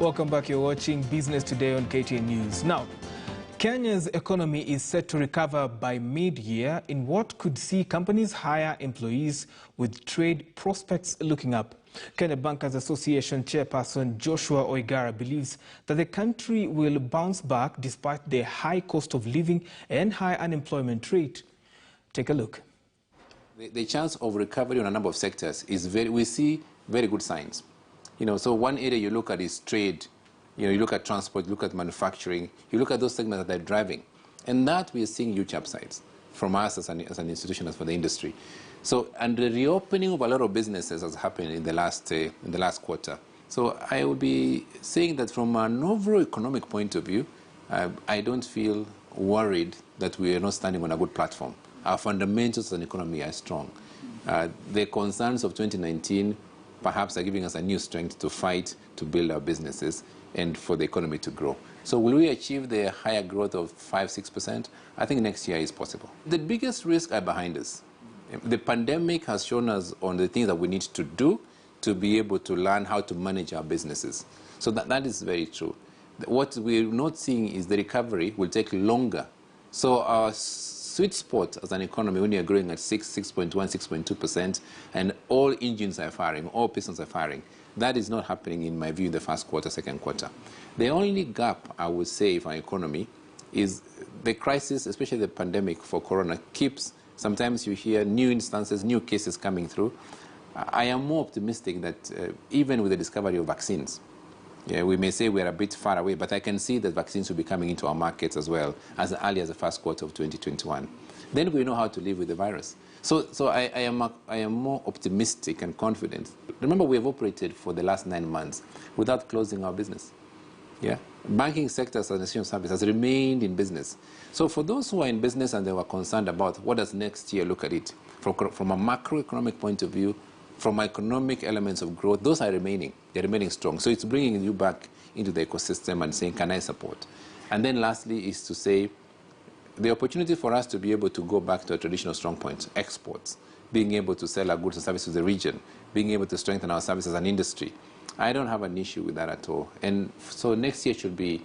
Welcome back. You're watching Business Today on KTN News. Now, Kenya's economy is set to recover by mid-year in what could see companies hire employees with trade prospects looking up. Kenya Bankers Association chairperson Joshua Oigara believes that the country will bounce back despite the high cost of living and high unemployment rate. Take a look. The chance of recovery on a number of sectors is we see very good signs. So one area you look at is trade. You look at transport, you look at manufacturing, you look at those segments that are driving. And that we are seeing huge upsides from us as an institution, as for the industry. So, and the reopening of a lot of businesses has happened in the last quarter. So I would be saying that from an overall economic point of view, I don't feel worried that we are not standing on a good platform. Our fundamentals as an economy are strong. The concerns of 2019 perhaps are giving us a new strength to fight, to build our businesses, and for the economy to grow. So will we achieve the higher growth of 5–6%? I think next year is possible. The biggest risks are behind us. The pandemic has shown us on the things that we need to do to be able to learn how to manage our businesses. So that is very true. What we're not seeing is the recovery will take longer. So our sweet spot as an economy, when you're growing at 6.1, 6.2%, and all engines are firing, all pistons are firing, that is not happening, in my view, in the first quarter, second quarter. The only gap, I would say, for our economy is the crisis, especially the pandemic for corona, keeps, sometimes you hear new instances, new cases coming through. I am more optimistic that even with the discovery of vaccines, we may say we're a bit far away, but I can see that vaccines will be coming into our markets as well as early as the first quarter of 2021. Then we know how to live with the virus. So I am more optimistic and confident. Remember, we have operated for the last 9 months without closing our business. Banking sector as an essential service has remained in business. So for those who are in business and they were concerned about what does next year look at it, from a macroeconomic point of view, from economic elements of growth, those are remaining. They're remaining strong. So it's bringing you back into the ecosystem and saying, can I support? And then lastly is to say, the opportunity for us to be able to go back to a traditional strong point, exports, being able to sell our goods and services to the region, being able to strengthen our services as an industry. I don't have an issue with that at all. And so next year should be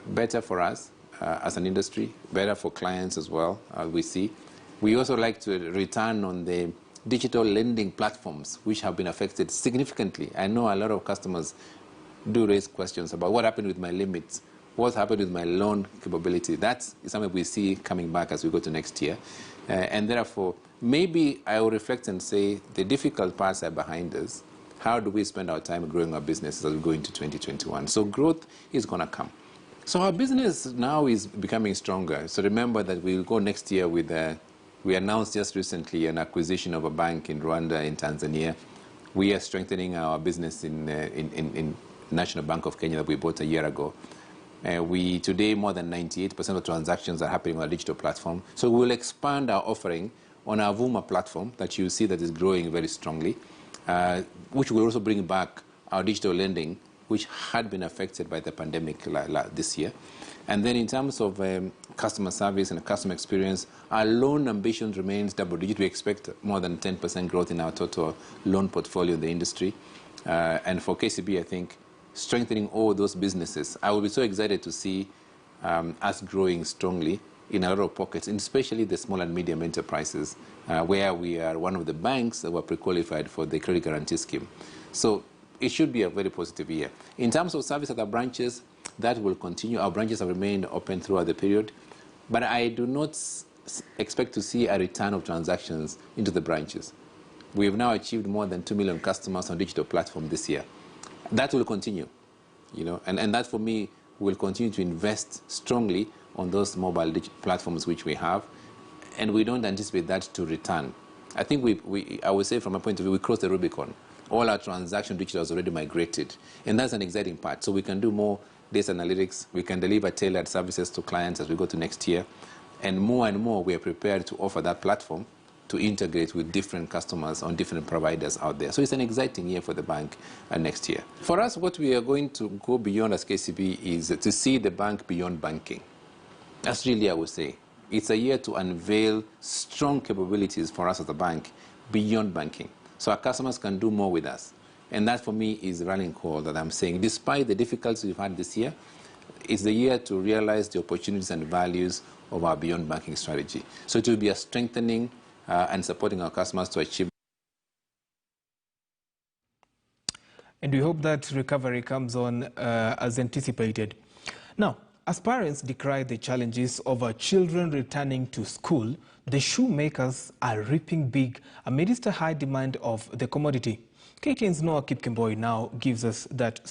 better for us as an industry, better for clients as well, we see. We also like to return on the digital lending platforms, which have been affected significantly. I know a lot of customers do raise questions about what happened with my limits, what happened with my loan capability. That's something we see coming back as we go to next year. And therefore, maybe I will reflect and say the difficult parts are behind us. How do we spend our time growing our businesses as we go into 2021? So growth is going to come. So our business now is becoming stronger. So remember that we'll go next year with we announced just recently an acquisition of a bank in Rwanda, in Tanzania. We are strengthening our business in National Bank of Kenya that we bought a year ago. Today, more than 98% of transactions are happening on a digital platform. So we'll expand our offering on our Vuma platform that you see that is growing very strongly, which will also bring back our digital lending, which had been affected by the pandemic this year. And then in terms of customer service and customer experience, our loan ambitions remains double-digit. We expect more than 10% growth in our total loan portfolio in the industry. And for KCB, I think, strengthening all those businesses, I will be so excited to see us growing strongly in a lot of pockets, and especially the small and medium enterprises, where we are one of the banks that were pre-qualified for the credit guarantee scheme. So it should be a very positive year. In terms of service at our branches, that will continue. Our branches have remained open throughout the period, but I do not expect to see a return of transactions into the branches. We have now achieved more than 2 million customers on digital platform this year. That will continue, and that for me will continue to invest strongly on those mobile platforms which we have, and we don't anticipate that to return. I think I would say from a point of view, we crossed the Rubicon. All our transaction digital has already migrated, and that's an exciting part. So we can do more data analytics, we can deliver tailored services to clients as we go to next year, and more we are prepared to offer that platform to integrate with different customers on different providers out there. So it's an exciting year for the bank next year. For us, what we are going to go beyond as KCB is to see the bank beyond banking. That's really, I would say, it's a year to unveil strong capabilities for us as a bank beyond banking. So our customers can do more with us. And that, for me, is the rallying call that I'm saying. Despite the difficulties we've had this year, it's the year to realize the opportunities and values of our beyond banking strategy. So it will be a strengthening and supporting our customers to achieve. And we hope that recovery comes on as anticipated. Now, as parents decry the challenges of our children returning to school, the shoemakers are reaping big amidst a high demand of the commodity. KTN's Noah Kipkemboi now gives us that